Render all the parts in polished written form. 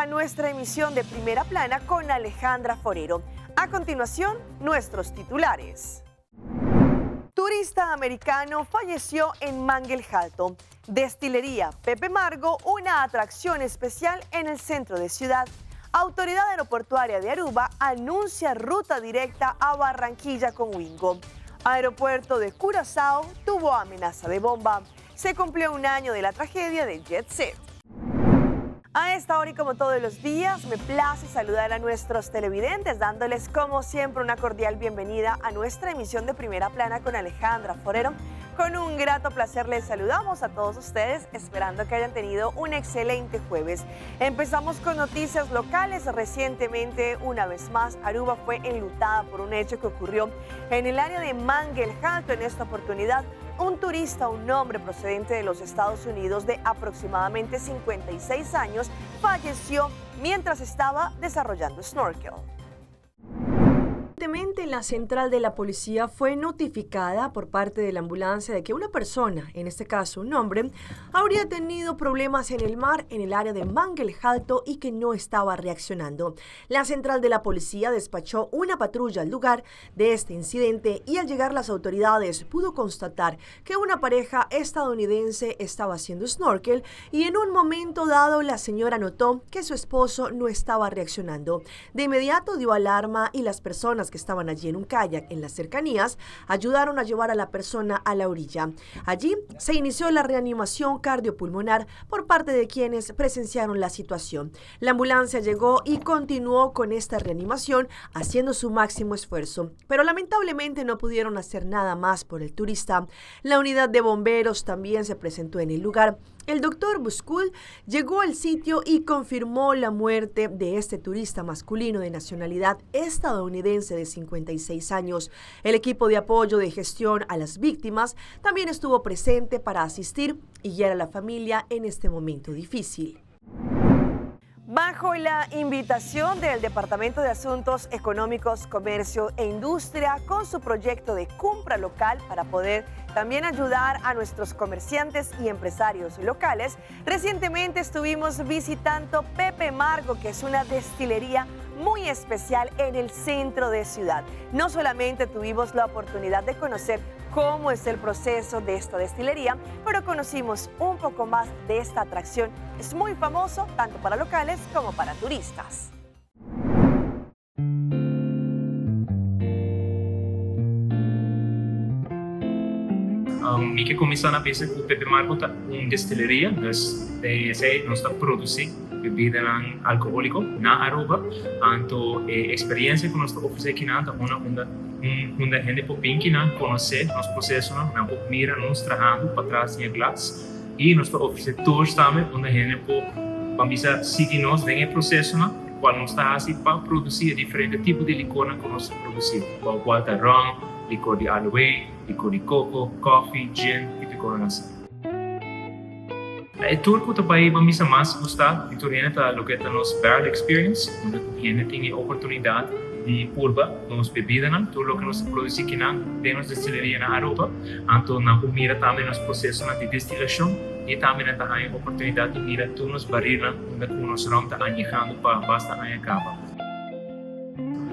a nuestra emisión de Primera Plana con Alejandra Forero. A continuación, nuestros titulares. Turista americano falleció en Manguelhalto. Destilería Pepe Margo, una atracción especial en el centro de ciudad. Autoridad Aeroportuaria de Aruba anuncia ruta directa a Barranquilla con Wingo. Aeropuerto de Curazao tuvo amenaza de bomba. Se cumplió un año de la tragedia del Jet Set. A esta hora y como todos los días, me place saludar a nuestros televidentes, dándoles como siempre una cordial bienvenida a nuestra emisión de Primera Plana con Alejandra Forero. Con un grato placer les saludamos a todos ustedes, esperando que hayan tenido un excelente jueves. Empezamos con noticias locales. Recientemente, una vez más, Aruba fue enlutada por un hecho que ocurrió en el área de Manguelhalto. En esta oportunidad, un turista, un hombre procedente de los Estados Unidos de aproximadamente 56 años, falleció mientras estaba desarrollando snorkel. La central de la policía fue notificada por parte de la ambulancia de que una persona, en este caso un hombre, habría tenido problemas en el mar en el área de Manguelhalto y que no estaba reaccionando. La central de la policía despachó una patrulla al lugar de este incidente y al llegar las autoridades pudo constatar que una pareja estadounidense estaba haciendo snorkel y en un momento dado la señora notó que su esposo no estaba reaccionando. De inmediato dio alarma y las personas que estaban allí en un kayak en las cercanías ayudaron a llevar a la persona a la orilla. Allí se inició la reanimación cardiopulmonar por parte de quienes presenciaron la situación. La ambulancia llegó y continuó con esta reanimación haciendo su máximo esfuerzo, pero lamentablemente no pudieron hacer nada más por el turista. La unidad de bomberos también se presentó en el lugar. El doctor Buskul llegó al sitio y confirmó la muerte de este turista masculino de nacionalidad estadounidense de 56 años. El equipo de apoyo de gestión a las víctimas también estuvo presente para asistir y guiar a la familia en este momento difícil. Bajo la invitación del Departamento de Asuntos Económicos, Comercio e Industria, con su proyecto de compra local para poder también ayudar a nuestros comerciantes y empresarios locales, recientemente estuvimos visitando Pepe Margo, que es una destilería muy especial en el centro de ciudad. No solamente tuvimos la oportunidad de conocer cómo es el proceso de esta destilería, pero conocimos un poco más de esta atracción. Es muy famoso tanto para locales como para turistas. Mi que começar na peça com o Pepe Margo tá uma destileria, nós produzimos bebida alcoólica na Aruba, então experiência que nós oferecemos aqui na onde a gente pode conhecer nosso processo, não pode mirar nós trabalhando para trás em glass e nós oferecemos tours também onde a gente pode seguir nós vem o processo, qual nós está assim para produzir diferentes tipos de licor que nós produzimos, qual tá rum, licor de aloe, licor de coco, coffee, gin e licor assim. O tour que também vamos mais gostar de tudo é o que é a nossa barrel experience, onde a gente tem a oportunidade de provar nossa bebida, tudo o que nós produzimos aqui na nossa destileria na Aruba, então nós mira também nosso processo de destilação e também nós temos a oportunidade de mirar todos os barris onde o nosso rum está añejando para basta añejar.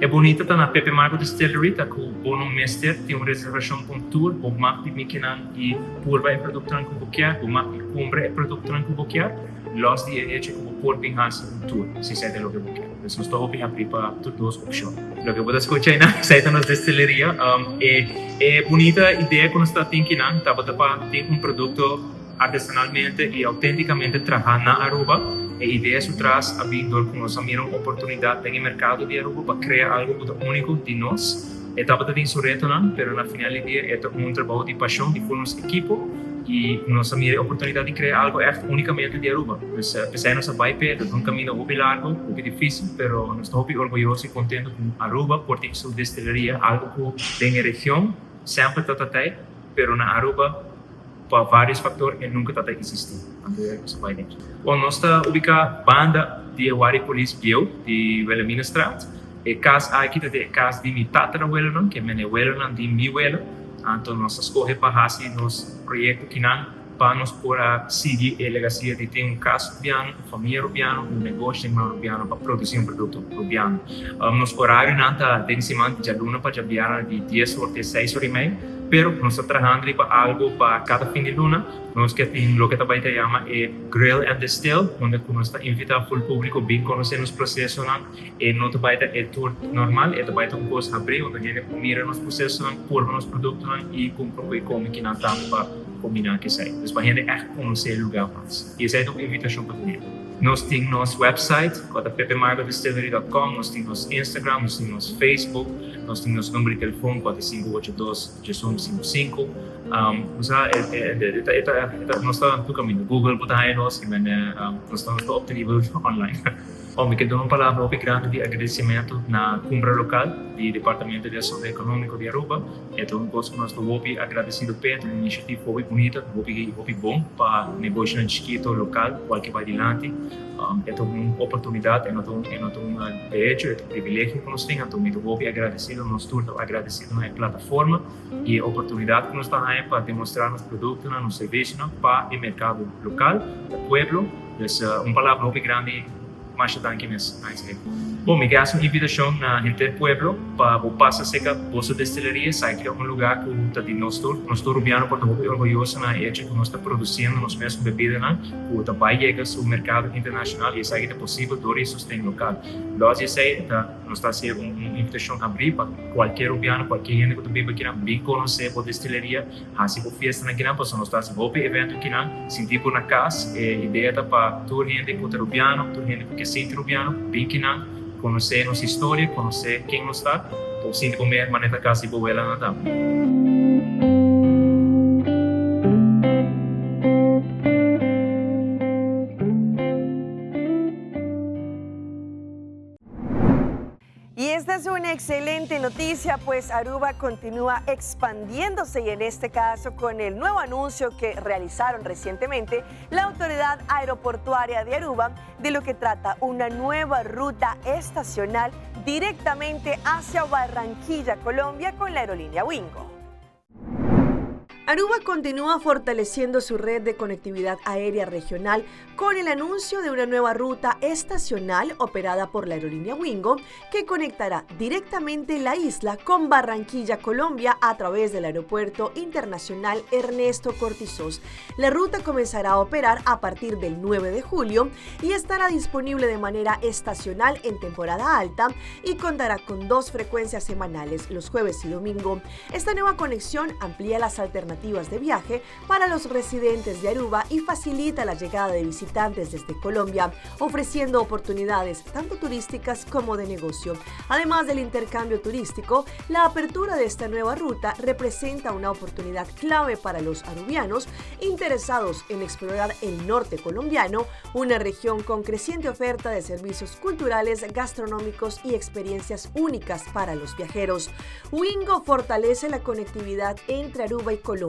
É bonita estar na Pepe Margo Distillery, tá com o Bono Mester, tem uma reservação com tour, o Marti Mikinan e Purva é produto com boquear, o Marti Cumbre é produto com boquear, los dias é como por pinhas um tour, se sai de lo que boquear. Então, nós estamos a abrir para todas as opções. Lo que você escuta aí, sai da nossa destileria, é bonita a ideia que nós estamos tendo, tá ter um produto artesanalmente e autenticamente trabalhar na Aruba. A ideia é traz a Vindor com nós a oportunidade no mercado de Aruba para criar algo único de nós. Estava também surreto, mas na final do dia é um trabalho de paixão de nosso equipo e nós temos a oportunidade de criar algo unicamente de Aruba. Então, apesar de nós vai perto, é um caminho muito largo, muito difícil, mas nós estamos muito orgulhosos e contentes com Aruba por ter sua destileria, algo que tem na região, sempre está até, mas na Aruba para vários fatores ele nunca está existindo. Bom, nós está ubicado banda de Wari Police Bio de Wilhelmina Straat. E caso aqui tem caso de minha tatarabuela, que é minha abuela de minha abuela. Então nós escolhe para fazer nosso projeto que não para nos poder seguir a legacia de ter caso rubiano, família rubiano, negócio rubiano para produzir produto rubiano. Nos horário não está de semana de luna para jabiana de 10 horas, 6 horas e meia, pero nós estamos trabalhando para algo para cada fim de luna. Nós que tem lo que também se chama Grill and Distill, onde nós está invitando o público bem conhecer os processos e não também é tour normal, é também um curso abrir onde a gente mira nos processos, prova nos produtos e compra como que não está para combinar que sai. Então, para a gente echt conhecer o lugar mais. E essa é uma invitação para mim. Nós temos nosso website, pepemargodistillery.com, nós temos nosso Instagram, nós temos nosso Facebook, nós temos nosso número de telefone, 4582-1655. Nós estamos no caminho, Google, botar aí nós estamos op de nível online. Me quedo uma palavra muito grande de agradecimento na Câmara Local do Departamento de Ação Econômica de Aruba. Então, nós estamos muito agradecidos pela iniciativa muito bonita, muito bom para o negócio chiquito local, qualquer vai adiante. É uma oportunidade, é um direito, é um privilégio que nós temos. Então, muito agradecido, nós estamos agradecidos na plataforma e a oportunidade que nós temos para demonstrar nos produtos, nos serviços para o mercado local, o pueblo. Então, uma palavra muito grande. Mais danke nisso. Bom, me gasto uma invitação na gente do pueblo para passar seca bolsa destileria, sai que é um lugar que está de nós rubiano porque muito orgulhoso na ética que nós está produzindo nos mesmos bebidas, que também chega ao mercado internacional e sai que é possível door sustento local. Nós sei nós está sendo uma invitação a abrir para qualquer rubiano, qualquer gente que também queira bem conhecer a destileria, assim como festa na Guiné, nós está sendo um evento aqui na sentir por na casa, a ideia é para toda gente que é rubiano, toda gente que sente rubiano, bem que na conhecer nossa história, conhecer quem nós está, ou sim comer maneta casa e boa ela na Y esta es una excelente noticia, pues Aruba continúa expandiéndose y en este caso con el nuevo anuncio que realizaron recientemente la Autoridad Aeroportuaria de Aruba de lo que trata una nueva ruta estacional directamente hacia Barranquilla, Colombia con la aerolínea Wingo. Aruba continúa fortaleciendo su red de conectividad aérea regional con el anuncio de una nueva ruta estacional operada por la aerolínea Wingo que conectará directamente la isla con Barranquilla, Colombia a través del Aeropuerto Internacional Ernesto Cortizos. La ruta comenzará a operar a partir del 9 de julio y estará disponible de manera estacional en temporada alta y contará con 2 frecuencias semanales, los jueves y domingo. Esta nueva conexión amplía las alternativas de viaje para los residentes de Aruba y facilita la llegada de visitantes desde Colombia, ofreciendo oportunidades tanto turísticas como de negocio. Además del intercambio turístico, la apertura de esta nueva ruta representa una oportunidad clave para los arubianos interesados en explorar el norte colombiano, una región con creciente oferta de servicios culturales, gastronómicos y experiencias únicas para los viajeros. Wingo fortalece la conectividad entre Aruba y Colombia,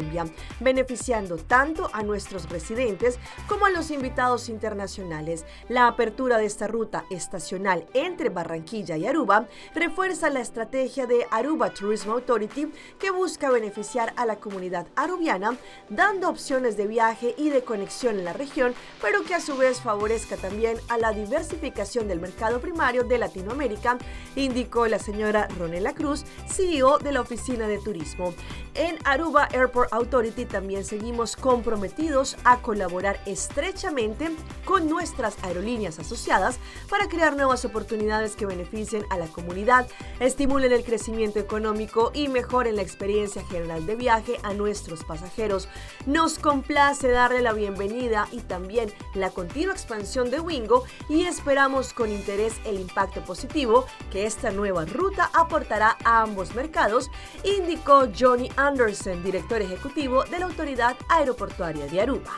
beneficiando tanto a nuestros residentes como a los invitados internacionales. La apertura de esta ruta estacional entre Barranquilla y Aruba refuerza la estrategia de Aruba Tourism Authority que busca beneficiar a la comunidad arubiana, dando opciones de viaje y de conexión en la región, pero que a su vez favorezca también a la diversificación del mercado primario de Latinoamérica, indicó la señora Ronela Cruz, CEO de la Oficina de Turismo. En Aruba Airport Authority también seguimos comprometidos a colaborar estrechamente con nuestras aerolíneas asociadas para crear nuevas oportunidades que beneficien a la comunidad, estimulen el crecimiento económico y mejoren la experiencia general de viaje a nuestros pasajeros. Nos complace darle la bienvenida y también la continua expansión de Wingo y esperamos con interés el impacto positivo que esta nueva ruta aportará a ambos mercados, indicó Johnny Anderson, director ejecutivo de la Autoridad Aeroportuaria de Aruba.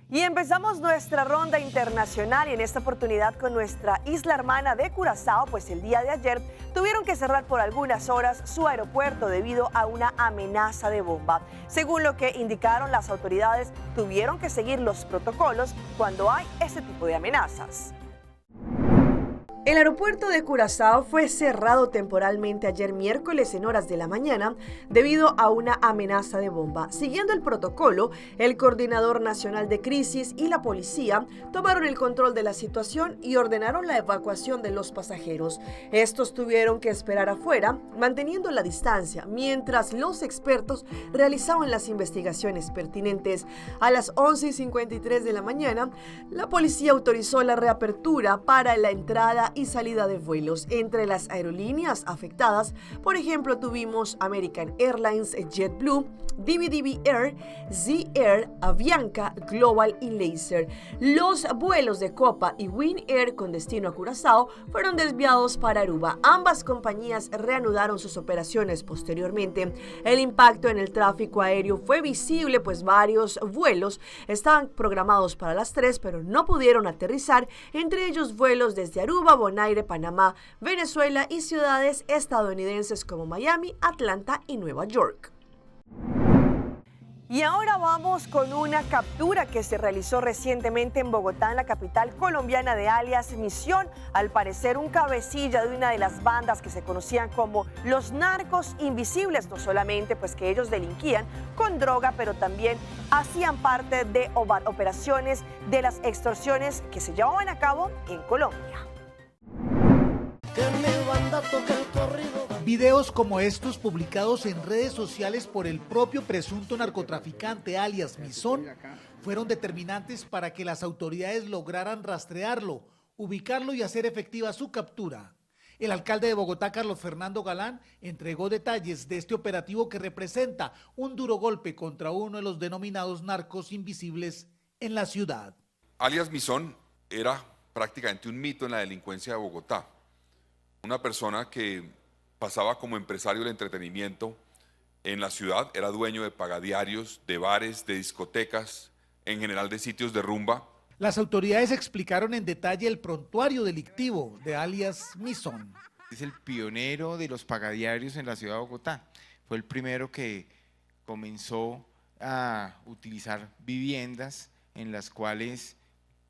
Y empezamos nuestra ronda internacional y en esta oportunidad con nuestra isla hermana de Curazao, pues el día de ayer tuvieron que cerrar por algunas horas su aeropuerto debido a una amenaza de bomba. Según lo que indicaron las autoridades, tuvieron que seguir los protocolos cuando hay este tipo de amenazas. El aeropuerto de Curazao fue cerrado temporalmente ayer miércoles en horas de la mañana debido a una amenaza de bomba. Siguiendo el protocolo, el Coordinador Nacional de Crisis y la policía tomaron el control de la situación y ordenaron la evacuación de los pasajeros. Estos tuvieron que esperar afuera, manteniendo la distancia, mientras los expertos realizaban las investigaciones pertinentes. A las 11:53 de la mañana, la policía autorizó la reapertura para la entrada y salida de vuelos. Entre las aerolíneas afectadas, por ejemplo, tuvimos American Airlines, JetBlue, DBDB Air, Z Air, Avianca, Global y Laser. Los vuelos de Copa y Win Air con destino a Curazao fueron desviados para Aruba. Ambas compañías reanudaron sus operaciones posteriormente. El impacto en el tráfico aéreo fue visible, pues varios vuelos estaban programados para las 3, pero no pudieron aterrizar, entre ellos vuelos desde Aruba, Bonaire, Panamá, Venezuela y ciudades estadounidenses como Miami, Atlanta y Nueva York. Y ahora vamos con una captura que se realizó recientemente en Bogotá, en la capital colombiana, de alias Misión. Al parecer, un cabecilla de una de las bandas que se conocían como los narcos invisibles, no solamente pues que ellos delinquían con droga, pero también hacían parte de operaciones de las extorsiones que se llevaban a cabo en Colombia. Videos como estos publicados en redes sociales por el propio presunto narcotraficante alias Misón fueron determinantes para que las autoridades lograran rastrearlo, ubicarlo y hacer efectiva su captura. El alcalde de Bogotá, Carlos Fernando Galán, entregó detalles de este operativo que representa un duro golpe contra uno de los denominados narcos invisibles en la ciudad. Alias Misón era prácticamente un mito en la delincuencia de Bogotá. Una persona que pasaba como empresario del entretenimiento en la ciudad, era dueño de pagadiarios, de bares, de discotecas, en general de sitios de rumba. Las autoridades explicaron en detalle el prontuario delictivo de alias Misón. Es el pionero de los pagadiarios en la ciudad de Bogotá. Fue el primero que comenzó a utilizar viviendas en las cuales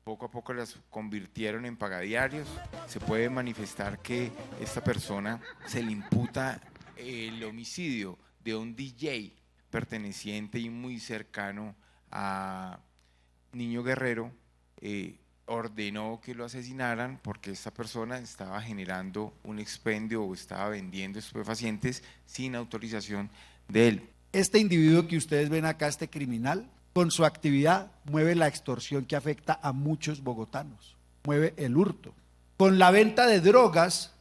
poco a poco las convirtieron en pagadiarios. Se puede manifestar que esta persona se le imputa el homicidio de un DJ perteneciente y muy cercano a Niño Guerrero. Ordenó que lo asesinaran porque esta persona estaba generando un expendio o estaba vendiendo estupefacientes sin autorización de él. Este individuo que ustedes ven acá, este criminal, con su actividad mueve la extorsión que afecta a muchos bogotanos, mueve el hurto. Con la venta de drogas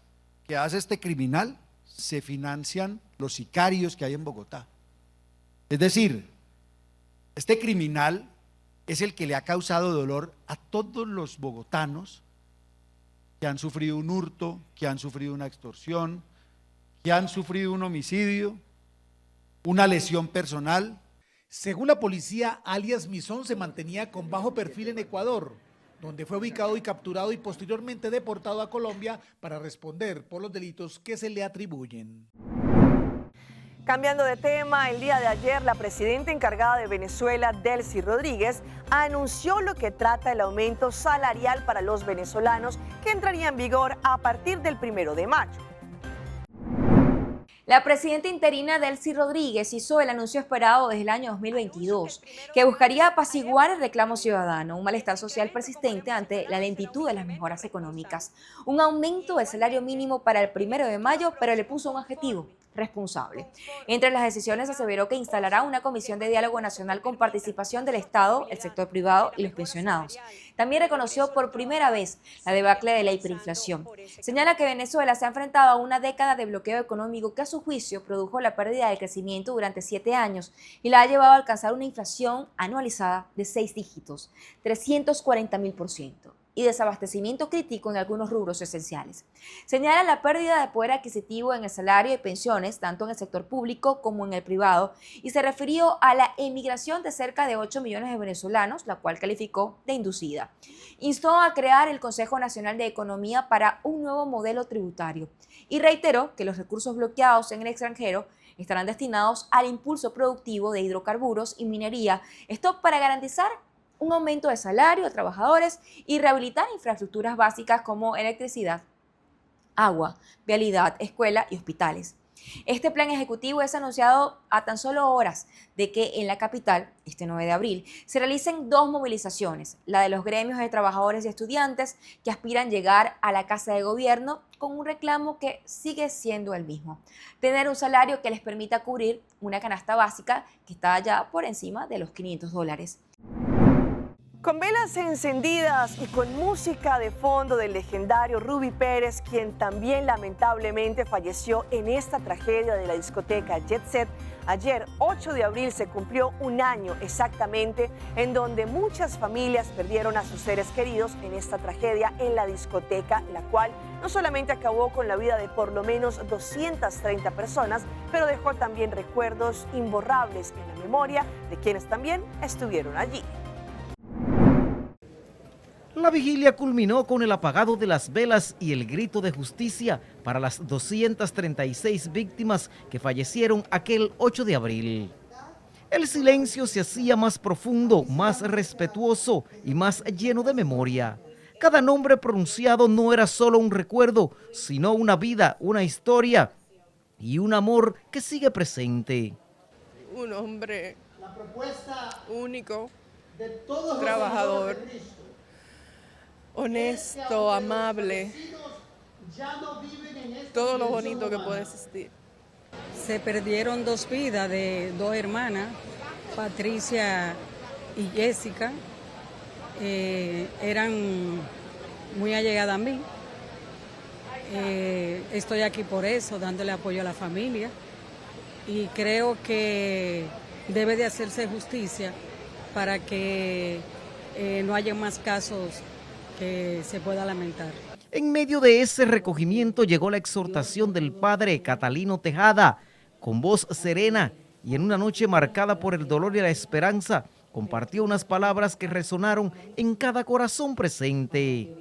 que hace este criminal, se financian los sicarios que hay en Bogotá. Es decir, este criminal es el que le ha causado dolor a todos los bogotanos que han sufrido un hurto, que han sufrido una extorsión, que han sufrido un homicidio, una lesión personal. Según la policía, alias Misón se mantenía con bajo perfil en Ecuador, donde fue ubicado y capturado y posteriormente deportado a Colombia para responder por los delitos que se le atribuyen. Cambiando de tema, el día de ayer la presidenta encargada de Venezuela, Delcy Rodríguez, anunció lo que trata el aumento salarial para los venezolanos que entraría en vigor a partir del 1 de mayo. La presidenta interina Delcy Rodríguez hizo el anuncio esperado desde el año 2022, que buscaría apaciguar el reclamo ciudadano, un malestar social persistente ante la lentitud de las mejoras económicas. Un aumento del salario mínimo para el 1 de mayo, pero le puso un adjetivo: responsable. Entre las decisiones aseveró que instalará una comisión de diálogo nacional con participación del Estado, el sector privado y los pensionados. También reconoció por primera vez la debacle de la hiperinflación. Señala que Venezuela se ha enfrentado a una década de bloqueo económico que a su juicio produjo la pérdida de crecimiento durante 7 años y la ha llevado a alcanzar una inflación anualizada de 6 dígitos, 340.000%. Y desabastecimiento crítico en algunos rubros esenciales. Señala la pérdida de poder adquisitivo en el salario y pensiones, tanto en el sector público como en el privado, y se refirió a la emigración de cerca de 8 millones de venezolanos, la cual calificó de inducida. Instó a crear el Consejo Nacional de Economía para un nuevo modelo tributario y reiteró que los recursos bloqueados en el extranjero estarán destinados al impulso productivo de hidrocarburos y minería, esto para garantizar un aumento de salario a trabajadores y rehabilitar infraestructuras básicas como electricidad agua, vialidad, escuela y hospitales. Este plan ejecutivo es anunciado a tan solo horas de que en la capital, este 9 de abril, se realicen 2 movilizaciones, la de los gremios de trabajadores y estudiantes que aspiran llegar a la Casa de Gobierno con un reclamo que sigue siendo el mismo: tener un salario que les permita cubrir una canasta básica que está ya por encima de los $500. Con velas encendidas y con música de fondo del legendario Ruby Pérez, quien también lamentablemente falleció en esta tragedia de la discoteca Jet Set, ayer 8 de abril se cumplió un año exactamente en donde muchas familias perdieron a sus seres queridos en esta tragedia en la discoteca, la cual no solamente acabó con la vida de por lo menos 230 personas, pero dejó también recuerdos imborrables en la memoria de quienes también estuvieron allí. La vigilia culminó con el apagado de las velas y el grito de justicia para las 236 víctimas que fallecieron aquel 8 de abril. El silencio se hacía más profundo, más respetuoso y más lleno de memoria. Cada nombre pronunciado no era solo un recuerdo, sino una vida, una historia y un amor que sigue presente. Un hombre único, trabajador, honesto, amable, todo lo bonito que puede existir. Se perdieron 2 vidas de 2 hermanas, Patricia y Jessica. Eran muy allegadas a mí. Estoy aquí por eso, dándole apoyo a la familia, y creo que debe de hacerse justicia para que no haya más casos que se pueda lamentar. En medio de ese recogimiento llegó la exhortación del padre Catalino Tejada, con voz serena y en una noche marcada por el dolor y la esperanza, compartió unas palabras que resonaron en cada corazón presente.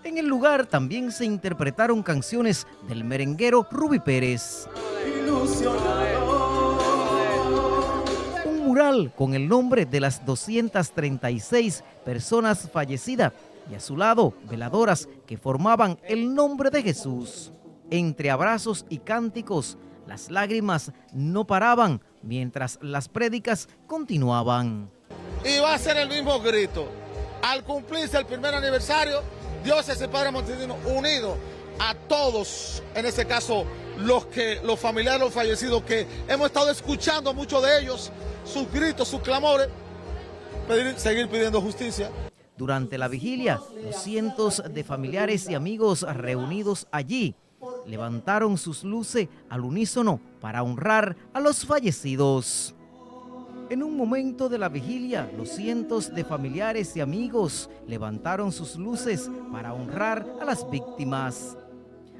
En el lugar también se interpretaron canciones del merenguero Ruby Pérez. Un mural con el nombre de las 236 personas fallecidas y a su lado veladoras que formaban el nombre de Jesús. Entre abrazos y cánticos, las lágrimas no paraban mientras las prédicas continuaban. Y va a ser el mismo grito. Al cumplirse el primer aniversario, Dios es el Padre Montenegro unido a todos, en este caso los familiares de los fallecidos, que hemos estado escuchando muchos de ellos, sus gritos, sus clamores, seguir pidiendo justicia. Durante la vigilia, los cientos de familiares y amigos reunidos allí levantaron sus luces al unísono para honrar a los fallecidos. En un momento de la vigilia, los cientos de familiares y amigos levantaron sus luces para honrar a las víctimas.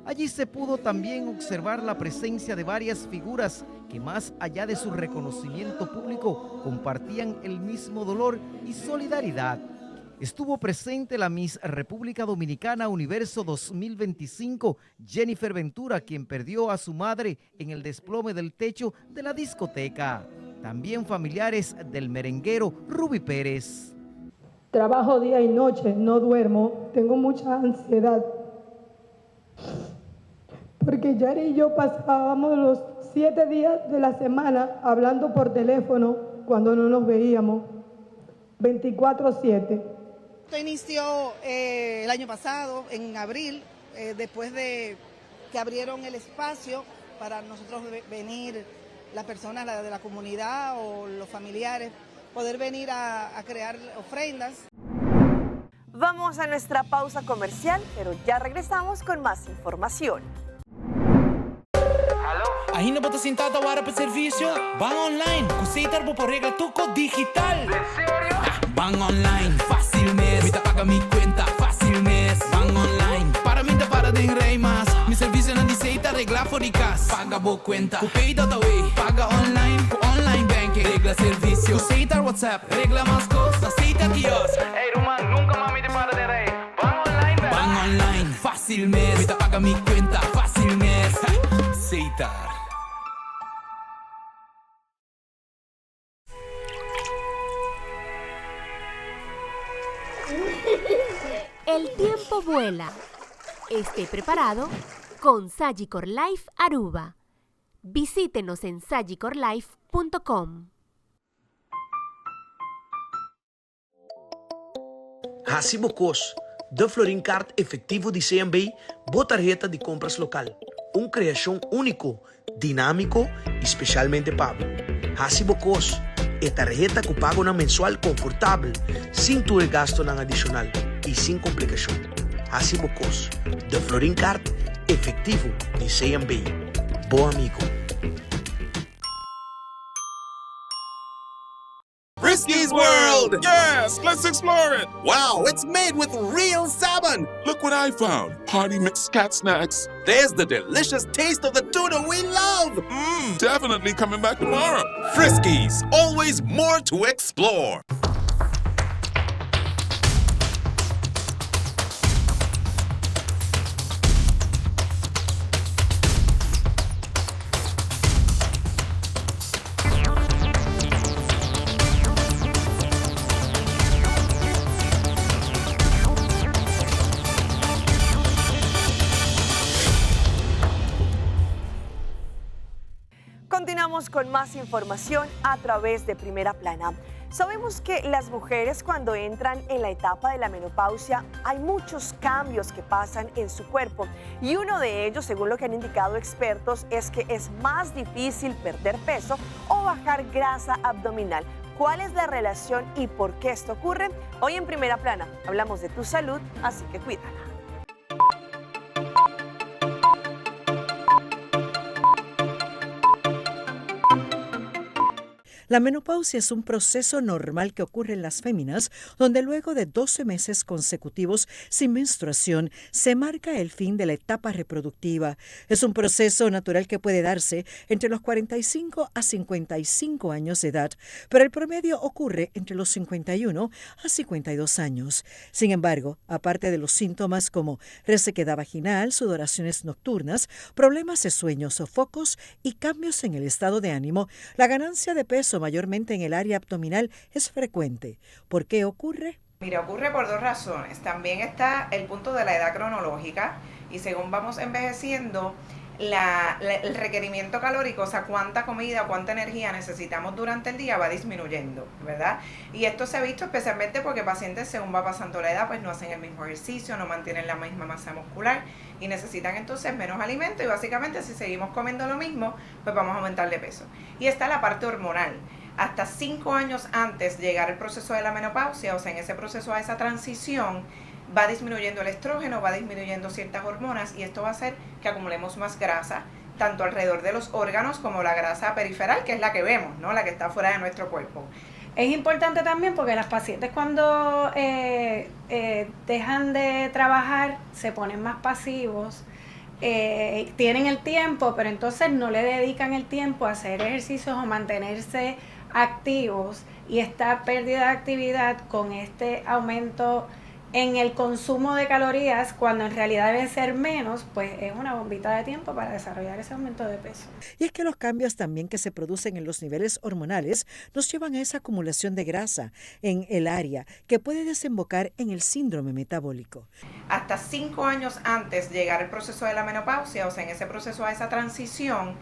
Allí se pudo también observar la presencia de varias figuras que, más allá de su reconocimiento público, compartían el mismo dolor y solidaridad. Estuvo presente la Miss República Dominicana Universo 2025, Jennifer Ventura, quien perdió a su madre en el desplome del techo de la discoteca. También familiares del merenguero Ruby Pérez. Trabajo día y noche, no duermo, tengo mucha ansiedad. Porque Yari y yo pasábamos los 7 días de la semana hablando por teléfono cuando no nos veíamos, 24/7. Esto inició el año pasado, en abril, después de que abrieron el espacio para nosotros venir, las personas de la comunidad o los familiares, poder venir a crear ofrendas. Vamos a nuestra pausa comercial, pero ya regresamos con más información. Ainda bota sentado agora para serviço? Van online, Cusitar por regla tuco digital. ¿En serio? Van online, fácil mes. Me paga mi cuenta, fácil mes. Van online, para mí te para de rei más. Mi serviço não diceita regla fóricas. Paga boa cuenta, cupei da way. Paga online, online banking. Regla serviço, Cusitar WhatsApp. Regla más cosas, aceita kiosco. Hey, Roman, nunca más me te para de rei. Van online, ¿verdad? Van online, fácil mes. Me paga mi cuenta, fácil mes. Aceitar. El tiempo vuela. Esté preparado con Sagicor Life Aruba. Visítenos en sagicorlife.com. Hacibocos, de Florincard efectivo de CMB, boa tarjeta de compras local. Uma criação único, dinâmico e especialmente pago. Hacibocos, é tarjeta que paga na mensual confortável, sem ter gasto não adicional e sem complicação. Hacibocos, de Florincard efectivo de CMB. Bom amigo. Frisky's World! Yes, let's explore it! Wow, it's made with real salmon! Look what I found! Party mixed cat snacks. There's the delicious taste of the tuna we love! Definitely coming back tomorrow. Frisky's, always more to explore. Continuamos con más información a través de Primera Plana. Sabemos que las mujeres cuando entran en la etapa de la menopausia hay muchos cambios que pasan en su cuerpo y uno de ellos, según lo que han indicado expertos, es que es más difícil perder peso o bajar grasa abdominal. ¿Cuál es la relación y por qué esto ocurre? Hoy en Primera Plana hablamos de tu salud, así que cuídala. La menopausia es un proceso normal que ocurre en las féminas, donde luego de 12 meses consecutivos sin menstruación se marca el fin de la etapa reproductiva. Es un proceso natural que puede darse entre los 45 a 55 años de edad, pero el promedio ocurre entre los 51 a 52 años. Sin embargo, aparte de los síntomas como resequedad vaginal, sudoraciones nocturnas, problemas de sueño, sofocos y cambios en el estado de ánimo, la ganancia de peso mayormente en el área abdominal es frecuente. ¿Por qué ocurre? Mira, ocurre por dos razones. También está el punto de la edad cronológica y según vamos envejeciendo, el requerimiento calórico, o sea, cuánta comida, cuánta energía necesitamos durante el día va disminuyendo, ¿verdad? Y esto se ha visto especialmente porque pacientes según va pasando la edad, pues no hacen el mismo ejercicio, no mantienen la misma masa muscular y necesitan entonces menos alimento y básicamente si seguimos comiendo lo mismo, pues vamos a aumentar de peso. Y está la parte hormonal. Hasta 5 años antes de llegar al proceso de la menopausia, o sea, en ese proceso a esa transición, va disminuyendo el estrógeno, va disminuyendo ciertas hormonas y esto va a hacer que acumulemos más grasa, tanto alrededor de los órganos como la grasa periferal, que es la que vemos, ¿no? La que está fuera de nuestro cuerpo. Es importante también porque las pacientes cuando dejan de trabajar se ponen más pasivos, tienen el tiempo, pero entonces no le dedican el tiempo a hacer ejercicios o mantenerse activos y esta pérdida de actividad con este aumento en el consumo de calorías, cuando en realidad debe ser menos, pues es una bombita de tiempo para desarrollar ese aumento de peso. Y es que los cambios también que se producen en los niveles hormonales nos llevan a esa acumulación de grasa en el área que puede desembocar en el síndrome metabólico. Hasta 5 años antes de llegar al proceso de la menopausia, o sea, en ese proceso a esa transición,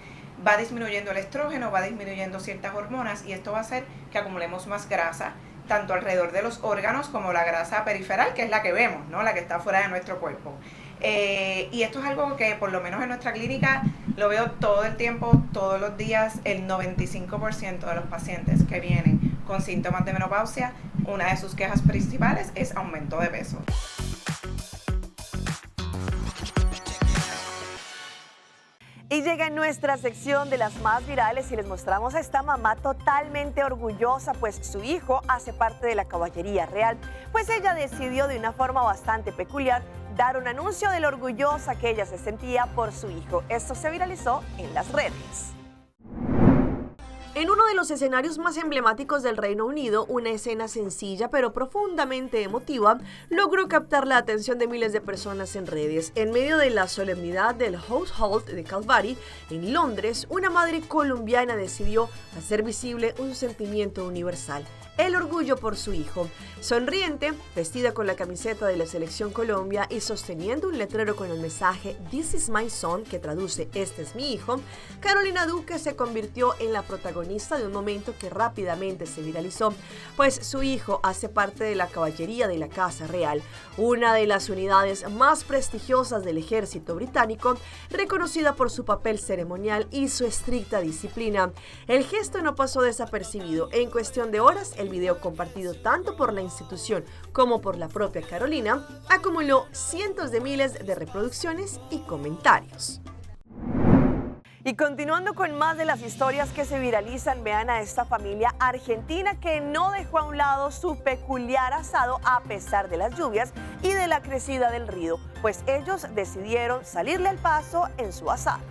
va disminuyendo el estrógeno, va disminuyendo ciertas hormonas y esto va a hacer que acumulemos más grasa, tanto alrededor de los órganos como la grasa periferal, que es la que vemos, ¿no? La que está fuera de nuestro cuerpo. Y esto es algo que por lo menos en nuestra clínica lo veo todo el tiempo, todos los días. El 95% de los pacientes que vienen con síntomas de menopausia, una de sus quejas principales es aumento de peso. Y llega nuestra sección de las más virales y les mostramos a esta mamá totalmente orgullosa, pues su hijo hace parte de la caballería real. Pues ella decidió de una forma bastante peculiar dar un anuncio de lo orgullosa que ella se sentía por su hijo. Esto se viralizó en las redes. En uno de los escenarios más emblemáticos del Reino Unido, una escena sencilla pero profundamente emotiva logró captar la atención de miles de personas en redes. En medio de la solemnidad del Household de Calvary, en Londres, una madre colombiana decidió hacer visible un sentimiento universal, el orgullo por su hijo. Sonriente, vestida con la camiseta de la Selección Colombia y sosteniendo un letrero con el mensaje "This is my son", que traduce "Este es mi hijo", Carolina Duque se convirtió en la protagonista de un momento que rápidamente se viralizó, pues su hijo hace parte de la caballería de la Casa Real, una de las unidades más prestigiosas del ejército británico, reconocida por su papel ceremonial y su estricta disciplina. El gesto no pasó desapercibido. En cuestión de horas, el video compartido tanto por la institución como por la propia Carolina acumuló cientos de miles de reproducciones y comentarios. Y continuando con más de las historias que se viralizan, vean a esta familia argentina que no dejó a un lado su peculiar asado a pesar de las lluvias y de la crecida del río, pues ellos decidieron salirle al paso en su asado.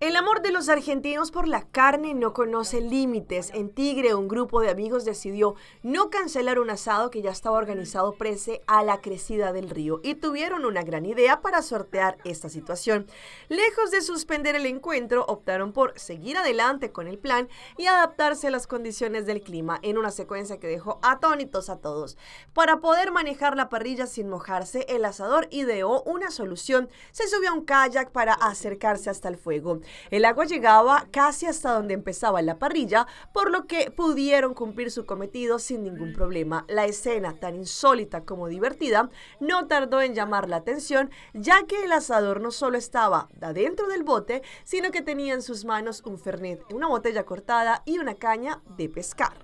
El amor de los argentinos por la carne no conoce límites. En Tigre, un grupo de amigos decidió no cancelar un asado que ya estaba organizado pese a la crecida del río y tuvieron una gran idea para sortear esta situación. Lejos de suspender el encuentro, optaron por seguir adelante con el plan y adaptarse a las condiciones del clima en una secuencia que dejó atónitos a todos. Para poder manejar la parrilla sin mojarse, el asador ideó una solución. Se subió a un kayak para acercarse hasta el fuego. El agua llegaba casi hasta donde empezaba la parrilla, por lo que pudieron cumplir su cometido sin ningún problema. La escena, tan insólita como divertida, no tardó en llamar la atención, ya que el asador no solo estaba adentro del bote, sino que tenía en sus manos un fernet, una botella cortada y una caña de pescar.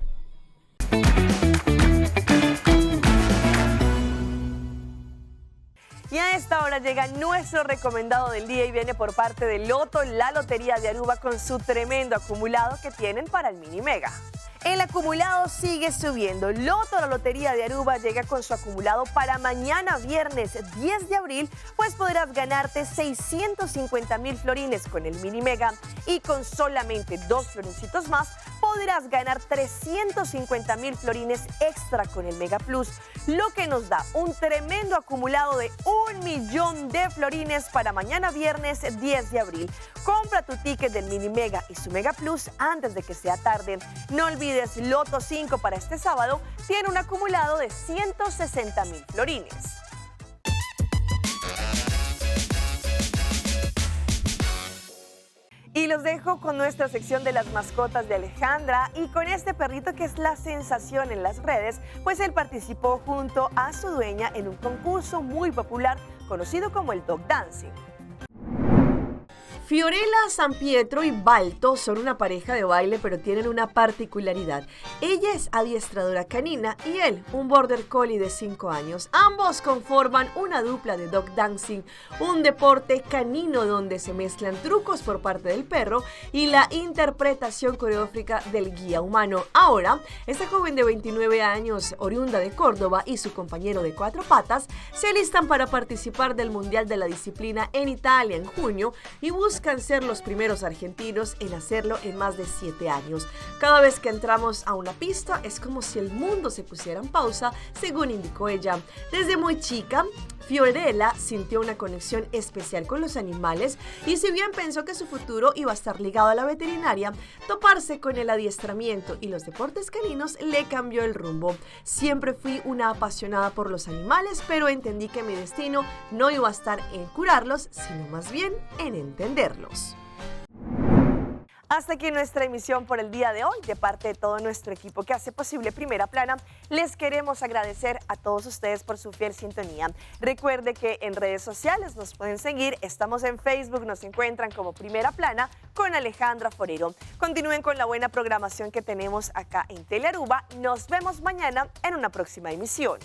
Y a esta hora llega nuestro recomendado del día y viene por parte de Loto, la Lotería de Aruba, con su tremendo acumulado que tienen para el Mini Mega. El acumulado sigue subiendo. Loto, la Lotería de Aruba, llega con su acumulado para mañana viernes 10 de abril, pues podrás ganarte 650.000 florines con el Mini Mega y con solamente 2 florincitos más podrás ganar 350.000 florines extra con el Mega Plus, lo que nos da un tremendo acumulado de 1 millón de florines para mañana viernes 10 de abril. Compra tu ticket del Mini Mega y su Mega Plus antes de que sea tarde. No olvides, Loto 5 para este sábado tiene un acumulado de 160.000 florines. Y los dejo con nuestra sección de las mascotas de Alejandra y con este perrito que es la sensación en las redes, pues él participó junto a su dueña en un concurso muy popular conocido como el Dog Dancing. Fiorella Sampietro y Balto son una pareja de baile, pero tienen una particularidad. Ella es adiestradora canina y él, un border collie de 5 años. Ambos conforman una dupla de dog dancing, un deporte canino donde se mezclan trucos por parte del perro y la interpretación coreográfica del guía humano. Ahora, esta joven de 29 años, oriunda de Córdoba, y su compañero de 4 patas se alistan para participar del Mundial de la disciplina en Italia en junio y buscan ser los primeros argentinos en hacerlo en más de 7 años. Cada vez que entramos a una pista es como si el mundo se pusiera en pausa, según indicó ella. Desde muy chica, Fiorella sintió una conexión especial con los animales y si bien pensó que su futuro iba a estar ligado a la veterinaria, toparse con el adiestramiento y los deportes caninos le cambió el rumbo. Siempre fui una apasionada por los animales, pero entendí que mi destino no iba a estar en curarlos, sino más bien en entenderlos. Hasta aquí nuestra emisión por el día de hoy. De parte de todo nuestro equipo que hace posible Primera Plana, les queremos agradecer a todos ustedes por su fiel sintonía. Recuerde que en redes sociales nos pueden seguir. Estamos en Facebook, nos encuentran como Primera Plana con Alejandra Forero. Continúen con la buena programación que tenemos acá en Telearuba. Nos vemos mañana en una próxima emisión.